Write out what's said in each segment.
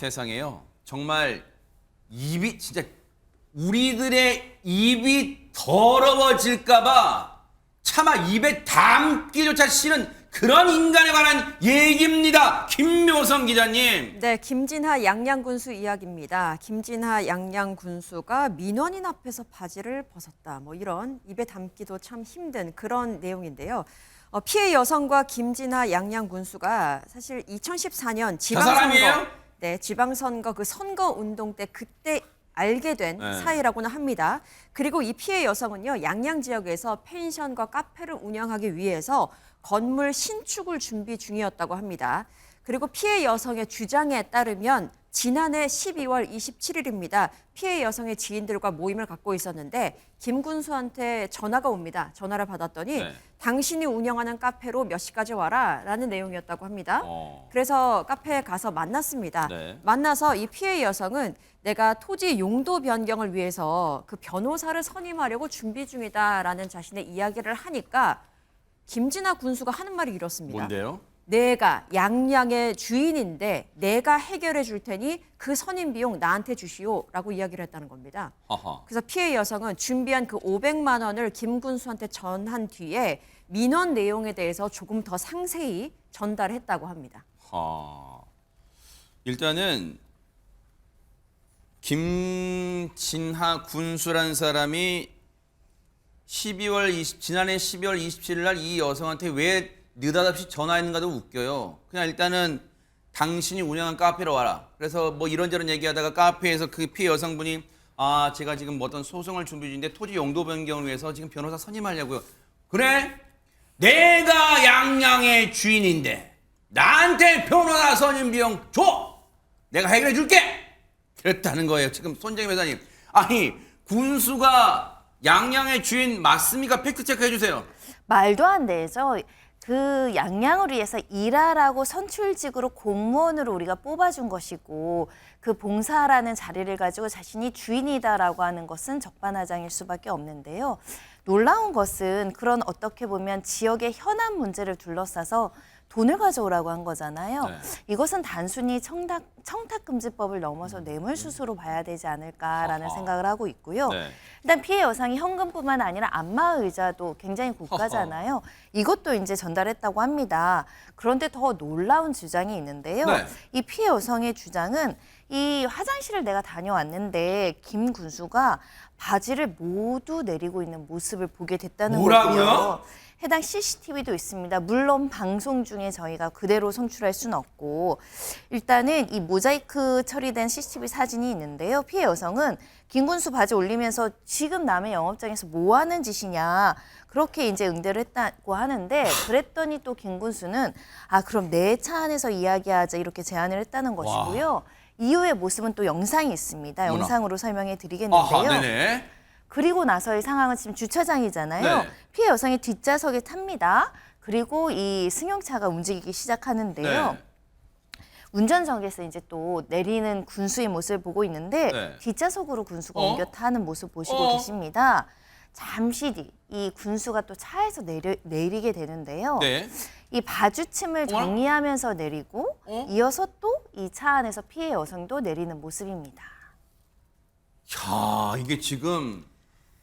세상에요. 정말 입이 진짜 우리들의 입이 더러워질까봐 차마 입에 담기조차 싫은 그런 인간에 관한 얘기입니다. 김묘성 기자님. 네, 김진하 양양군수 이야기입니다. 김진하 양양군수가 민원인 앞에서 바지를 벗었다. 뭐 이런 입에 담기도 참 힘든 그런 내용인데요. 피해 여성과 김진하 양양군수가 사실 2014년 사람이에요? 지방선거 그 선거운동 때 그때 알게 된 사이라고는 합니다. 그리고 이 피해 여성은요, 양양 지역에서 펜션과 카페를 운영하기 위해서 건물 신축을 준비 중이었다고 합니다. 그리고 피해 여성의 주장에 따르면 지난해 12월 27일입니다. 피해 여성의 지인들과 모임을 갖고 있었는데 김 군수한테 전화가 옵니다. 전화를 받았더니 당신이 운영하는 카페로 몇 시까지 와라 라는 내용이었다고 합니다. 그래서 카페에 가서 만났습니다. 만나서 이 피해 여성은 내가 토지 용도 변경을 위해서 그 변호사를 선임하려고 준비 중이다라는 자신의 이야기를 하니까 김진하 군수가 하는 말이 이렇습니다. 뭔데요? 내가 양양의 주인인데 내가 해결해 줄 테니 그 선임 비용 나한테 주시오라고 이야기를 했다는 겁니다. 아하. 그래서 피해 여성은 준비한 그 500만 원을 김 군수한테 전한 뒤에 민원 내용에 대해서 조금 더 상세히 전달했다고 합니다. 일단은 김진하 군수라는 사람이 지난해 12월 27일 날 이 여성한테 왜 느닷없이 전화했는가도 웃겨요. 그냥 일단은 당신이 운영한 카페로 와라. 그래서 뭐 이런저런 얘기하다가 카페에서 그 피해 여성분이 제가 지금 뭐 어떤 소송을 준비 중인데 토지 용도 변경을 위해서 지금 변호사 선임하려고요. 그래? 내가 양양의 주인인데 나한테 변호사 선임 비용 줘! 내가 해결해 줄게! 그랬다는 거예요. 지금 손정희 회장님. 아니 군수가 양양의 주인 맞습니까? 팩트 체크해 주세요. 말도 안 되죠. 그 양양을 위해서 일하라고 선출직으로 공무원으로 우리가 뽑아준 것이고 그 봉사라는 자리를 가지고 자신이 주인이다라고 하는 것은 적반하장일 수밖에 없는데요. 놀라운 것은 그런 어떻게 보면 지역의 현안 문제를 둘러싸서 돈을 가져오라고 한 거잖아요. 이것은 단순히 청탁금지법을 넘어서 뇌물수수로 봐야 되지 않을까라는 생각을 하고 있고요. 일단 피해 여성이 현금뿐만 아니라 안마의자도 굉장히 고가잖아요. 이것도 이제 전달했다고 합니다. 그런데 더 놀라운 주장이 있는데요. 이 피해 여성의 주장은 이 화장실을 내가 다녀왔는데 김 군수가 바지를 모두 내리고 있는 모습을 보게 됐다는 거고요. 해당 CCTV도 있습니다. 물론 방송 중에 저희가 그대로 송출할 수는 없고 일단은 이 모자이크 처리된 CCTV 사진이 있는데요. 피해 여성은 김 군수 바지 올리면서 지금 남의 영업장에서 뭐 하는 짓이냐 그렇게 이제 응대를 했다고 하는데 그랬더니 또 김 군수는 그럼 내 차 안에서 이야기하자 이렇게 제안을 했다는 것이고요. 이후의 모습은 또 영상이 있습니다. 영상으로 설명해 드리겠는데요. 그리고 나서의 상황은 지금 주차장이잖아요. 피해 여성이 뒷좌석에 탑니다. 그리고 이 승용차가 움직이기 시작하는데요. 운전석에서 이제 또 내리는 군수의 모습을 보고 있는데 뒷좌석으로 군수가 옮겨 타는 모습 보시고 계십니다. 잠시 뒤 이 군수가 또 차에서 내리게 되는데요. 이 바주침을 정리하면서 내리고 이어서 또 이 차 안에서 피해 여성도 내리는 모습입니다. 야, 이게 지금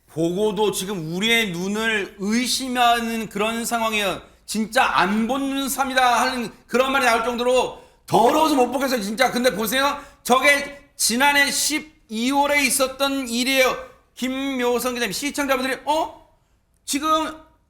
보고도 지금 우리의 눈을 의심하는 그런 상황이에요. 진짜 안 보는 삶이다 하는 그런 말이 나올 정도로 더러워서 못 보겠어요. 진짜. 근데 보세요. 저게 지난해 12월에 있었던 일이에요. 김묘성 기자님, 시청자분들이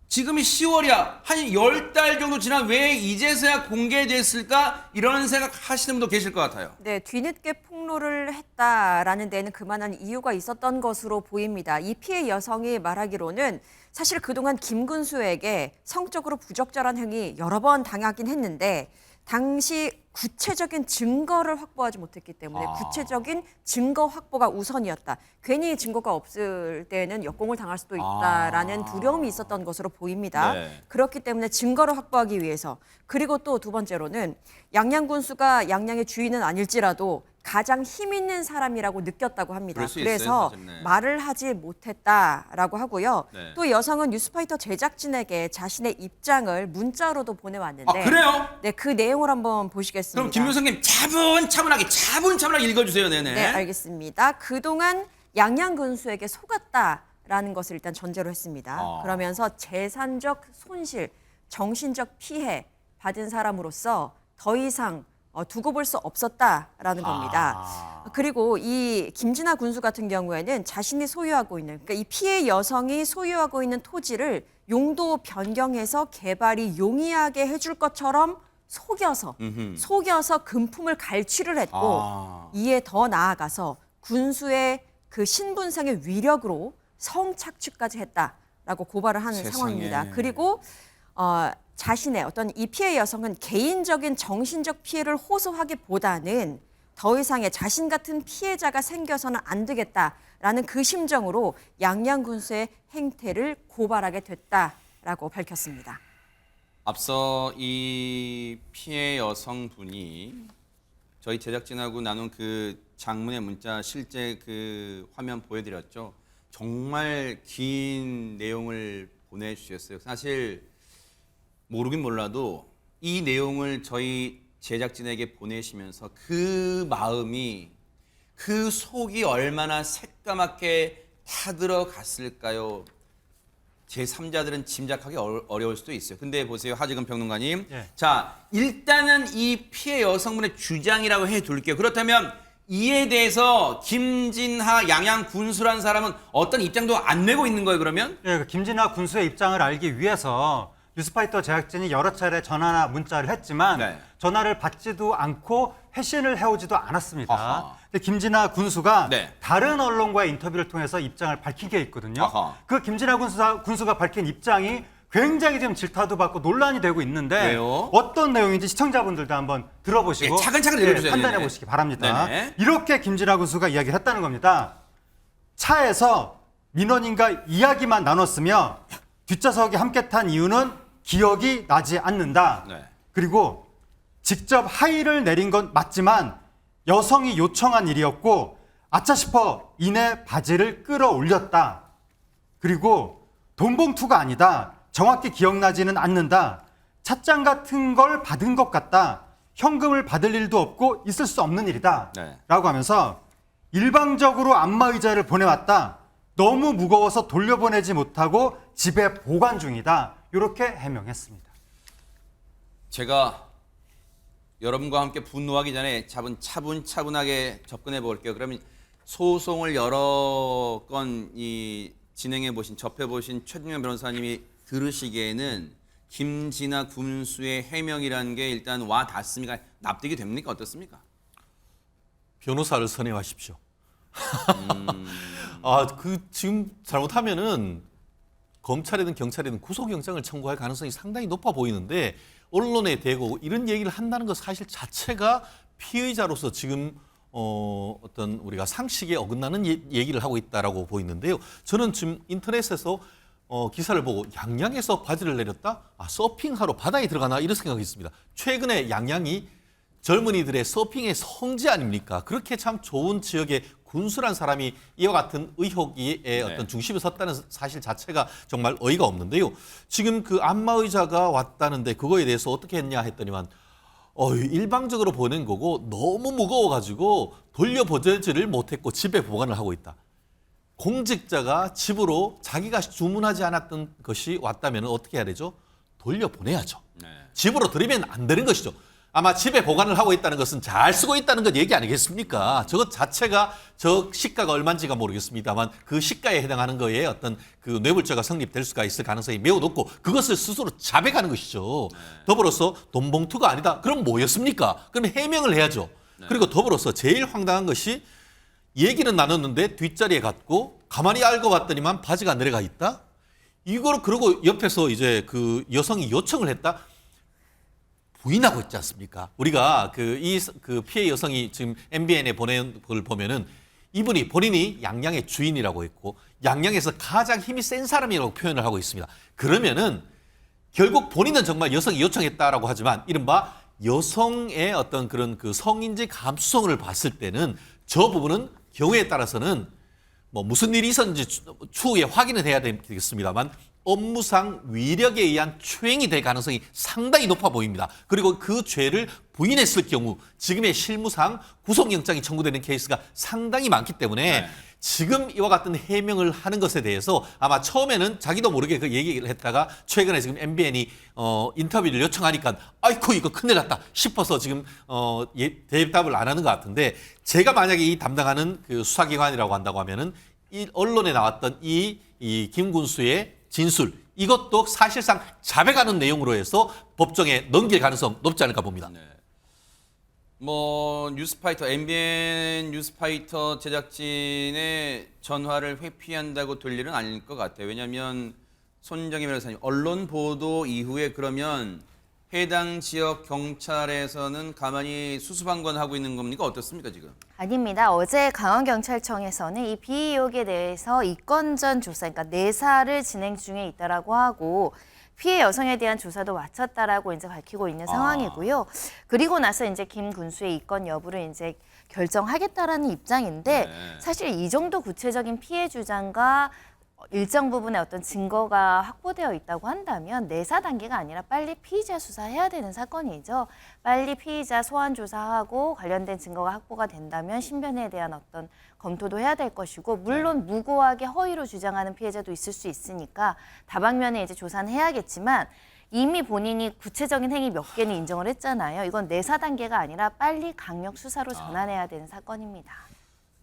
지금이 10월이야. 한 10달 정도 지난 왜 이제서야 공개됐을까? 이런 생각 하시는 분도 계실 것 같아요. 네, 뒤늦게 폭로를 했다라는 데는 그만한 이유가 있었던 것으로 보입니다. 이 피해 여성이 말하기로는 사실 그동안 김 군수에게 성적으로 부적절한 행위 여러 번 당하긴 했는데 당시 구체적인 증거를 확보하지 못했기 때문에 구체적인 증거 확보가 우선이었다. 괜히 증거가 없을 때는 역공을 당할 수도 있다라는 두려움이 있었던 것으로 보입니다. 그렇기 때문에 증거를 확보하기 위해서 그리고 또 두 번째로는 양양 군수가 양양의 주인은 아닐지라도 가장 힘 있는 사람이라고 느꼈다고 합니다. 그럴 수 그래서 있어요, 사실. 네. 말을 하지 못했다라고 하고요. 네. 또 여성은 뉴스파이터 제작진에게 자신의 입장을 문자로도 보내왔는데 그래요? 네, 그 내용을 한번 보시겠습니다. 그럼 김 교수님 차분차분하게 읽어주세요. 네네. 네, 알겠습니다. 그동안 양양군수에게 속았다라는 것을 일단 전제로 했습니다. 그러면서 재산적 손실, 정신적 피해 받은 사람으로서 더 이상 두고 볼 수 없었다라는 겁니다. 그리고 이 김진아 군수 같은 경우에는 자신이 소유하고 있는, 그러니까 이 피해 여성이 소유하고 있는 토지를 용도 변경해서 개발이 용이하게 해줄 것처럼 속여서 금품을 갈취를 했고 이에 더 나아가서 군수의 그 신분상의 위력으로 성착취까지 했다라고 고발을 하는 세상에. 상황입니다. 그리고 자신의 어떤 이 피해 여성은 개인적인 정신적 피해를 호소하기보다는 더 이상의 자신 같은 피해자가 생겨서는 안 되겠다라는 그 심정으로 양양 군수의 행태를 고발하게 됐다라고 밝혔습니다. 앞서 이 피해 여성분이 저희 제작진하고 나눈 그 장문의 문자 실제 그 화면 보여드렸죠. 정말 긴 내용을 보내주셨어요. 사실 모르긴 몰라도 이 내용을 저희 제작진에게 보내시면서 그 마음이, 그 속이 얼마나 새까맣게 타들어갔을까요? 제3자들은 짐작하기 어려울 수도 있어요. 근데 보세요, 하지금 평론가님. 예. 자, 일단은 이 피해 여성분의 주장이라고 해둘게요. 그렇다면 이에 대해서 김진하 양양 군수라는 사람은 어떤 입장도 안 내고 있는 거예요, 그러면? 예, 그 김진아 군수의 입장을 알기 위해서 뉴스파이터 제작진이 여러 차례 전화나 문자를 했지만 네. 전화를 받지도 않고 회신을 해오지도 않았습니다. 아하. 근데 김진아 군수가 네. 다른 언론과의 인터뷰를 통해서 입장을 밝힌 게 있거든요. 아하. 그 김진아 군수가 밝힌 입장이 굉장히 지금 질타도 받고 논란이 되고 있는데 왜요? 어떤 내용인지 시청자분들도 한번 들어보시고 예, 차근차근 읽어주세요. 판단해 네네. 보시기 바랍니다. 네네. 이렇게 김진아 군수가 이야기를 했다는 겁니다. 차에서 민원인과 이야기만 나눴으며 뒷좌석에 함께 탄 이유는 기억이 나지 않는다. 네. 그리고 직접 하의를 내린 건 맞지만 여성이 요청한 일이었고 아차 싶어 이내 바지를 끌어올렸다. 그리고 돈봉투가 아니다. 정확히 기억나지는 않는다. 찻잔 같은 걸 받은 것 같다. 현금을 받을 일도 없고 있을 수 없는 일이다. 네. 라고 하면서 일방적으로 안마의자를 보내왔다. 너무 무거워서 돌려보내지 못하고 집에 보관 중이다. 이렇게 해명했습니다. 제가 여러분과 함께 분노하기 전에 차분차분하게 접근해 볼게요. 그러면 소송을 여러 건 진행해 보신, 접해 보신 최준현 변호사님이 들으시기에는 김진아 군수의 해명이라는 게 일단 와 닿습니까? 납득이 됩니까? 어떻습니까? 변호사를 선회하십시오. 지금 잘못하면은 검찰이든 경찰이든 구속영장을 청구할 가능성이 상당히 높아 보이는데 언론에 대고 이런 얘기를 한다는 것 사실 자체가 피의자로서 지금 어떤 우리가 상식에 어긋나는 얘기를 하고 있다라고 보이는데요. 저는 지금 인터넷에서 기사를 보고 양양에서 바지를 내렸다? 서핑하러 바다에 들어가나? 이런 생각이 있습니다. 최근에 양양이 젊은이들의 서핑의 성지 아닙니까? 그렇게 참 좋은 지역에 군수란 사람이 이와 같은 의혹의 어떤 중심에 섰다는 사실 자체가 정말 어이가 없는데요. 지금 그 안마의자가 왔다는데 그거에 대해서 어떻게 했냐 했더니만 일방적으로 보낸 거고 너무 무거워가지고 돌려보내지를 못했고 집에 보관을 하고 있다. 공직자가 집으로 자기가 주문하지 않았던 것이 왔다면 어떻게 해야 되죠? 돌려보내야죠. 집으로 들이면 안 되는 것이죠. 아마 집에 보관을 하고 있다는 것은 잘 쓰고 있다는 것 얘기 아니겠습니까? 저것 자체가 저 시가가 얼마인지가 모르겠습니다만 그 시가에 해당하는 거에 어떤 그 뇌물죄가 성립될 수가 있을 가능성이 매우 높고 그것을 스스로 자백하는 것이죠. 더불어서 돈봉투가 아니다. 그럼 뭐였습니까? 그럼 해명을 해야죠. 그리고 더불어서 제일 황당한 것이 얘기는 나눴는데 뒷자리에 갔고 가만히 알고 봤더니만 바지가 내려가 있다? 이걸 그러고 옆에서 이제 그 여성이 요청을 했다? 부인하고 있지 않습니까? 우리가 그 피해 여성이 지금 MBN에 보낸 걸 보면은 이분이 본인이 양양의 주인이라고 했고 양양에서 가장 힘이 센 사람이라고 표현을 하고 있습니다. 그러면은 결국 본인은 정말 여성이 요청했다라고 하지만 이른바 여성의 어떤 그런 그 성인지 감수성을 봤을 때는 저 부분은 경우에 따라서는 뭐 무슨 일이 있었는지 추후에 확인을 해야 되겠습니다만 업무상 위력에 의한 추행이 될 가능성이 상당히 높아 보입니다. 그리고 그 죄를 부인했을 경우 지금의 실무상 구속영장이 청구되는 케이스가 상당히 많기 때문에 네. 지금 이와 같은 해명을 하는 것에 대해서 아마 처음에는 자기도 모르게 그 얘기를 했다가 최근에 지금 MBN이 인터뷰를 요청하니까 아이고 이거 큰일 났다 싶어서 지금 대답을 안 하는 것 같은데 제가 만약에 이 담당하는 그 수사기관이라고 한다고 하면은 이 언론에 나왔던 이 김군수의 진술 이것도 사실상 자백하는 내용으로 해서 법정에 넘길 가능성 높지 않을까 봅니다. 네. 뭐 뉴스파이터 MBN 뉴스파이터 제작진의 전화를 회피한다고 될 일은 아닐 것 같아요. 왜냐하면 손정희 변호사님 언론 보도 이후에 그러면 해당 지역 경찰에서는 가만히 수수방관하고 있는 겁니까? 어떻습니까 지금? 아닙니다. 어제 강원경찰청에서는 이 비위 의혹에 대해서 입건전 조사, 그러니까 내사를 진행 중에 있다라고 하고 피해 여성에 대한 조사도 마쳤다라고 이제 밝히고 있는 상황이고요. 그리고 나서 이제 김 군수의 입건 여부를 이제 결정하겠다라는 입장인데 네. 사실 이 정도 구체적인 피해 주장과 일정 부분의 어떤 증거가 확보되어 있다고 한다면 내사 단계가 아니라 빨리 피의자 수사해야 되는 사건이죠. 빨리 피의자 소환 조사하고 관련된 증거가 확보가 된다면 신변에 대한 어떤 검토도 해야 될 것이고 물론 무고하게 허위로 주장하는 피해자도 있을 수 있으니까 다방면에 이제 조사는 해야겠지만 이미 본인이 구체적인 행위 몇 개는 인정을 했잖아요. 이건 내사 단계가 아니라 빨리 강력 수사로 전환해야 되는 사건입니다.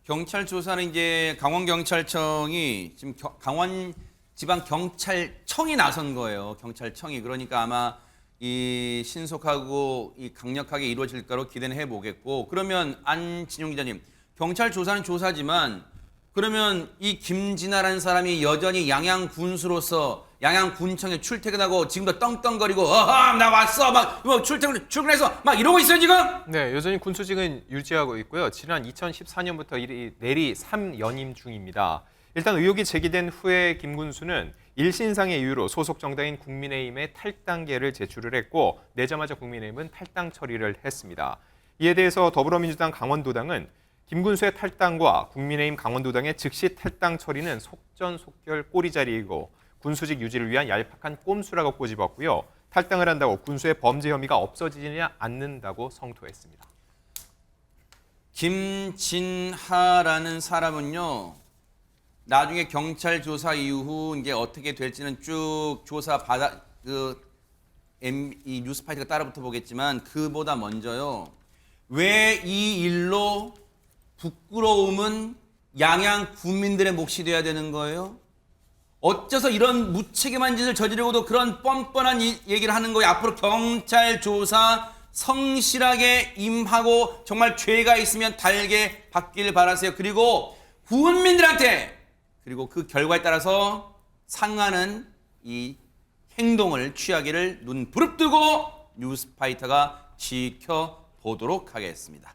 경찰 조사는 이제 강원경찰청이 지금 강원지방경찰청이 나선 거예요. 경찰청이. 그러니까 아마 이 신속하고 이 강력하게 이루어질 거로 기대는 해보겠고 그러면 안진용 기자님 경찰 조사는 조사지만 그러면 이 김진아라는 사람이 여전히 양양군수로서 양양군청에 출퇴근하고 지금도 떵떵거리고 어허 나 왔어 막 출근해서 막 이러고 있어요 지금? 네, 여전히 군수직은 유지하고 있고요. 지난 2014년부터 내리 3연임 중입니다. 일단 의혹이 제기된 후에 김 군수는 일신상의 이유로 소속 정당인 국민의힘에 탈당계를 제출을 했고 내자마자 국민의힘은 탈당 처리를 했습니다. 이에 대해서 더불어민주당 강원도당은 김 군수의 탈당과 국민의힘 강원도당의 즉시 탈당 처리는 속전속결 꼬리자리이고 군수직 유지를 위한 얄팍한 꼼수라고 꼬집었고요. 탈당을 한다고 군수의 범죄 혐의가 없어지지 않는다고 성토했습니다. 김진하라는 사람은요. 나중에 경찰 조사 이후 이제 어떻게 될지는 쭉 조사 받아 이 뉴스파이트가 따라붙어 보겠지만 그보다 먼저요. 왜 이 일로 부끄러움은 양양 국민들의 몫이 돼야 되는 거예요? 어째서 이런 무책임한 짓을 저지르고도 그런 뻔뻔한 얘기를 하는 거예요? 앞으로 경찰 조사 성실하게 임하고 정말 죄가 있으면 달게 받기를 바라세요. 그리고 국민들한테 그리고 그 결과에 따라서 상하는 이 행동을 취하기를 눈 부릅뜨고 뉴스파이터가 지켜보도록 하겠습니다.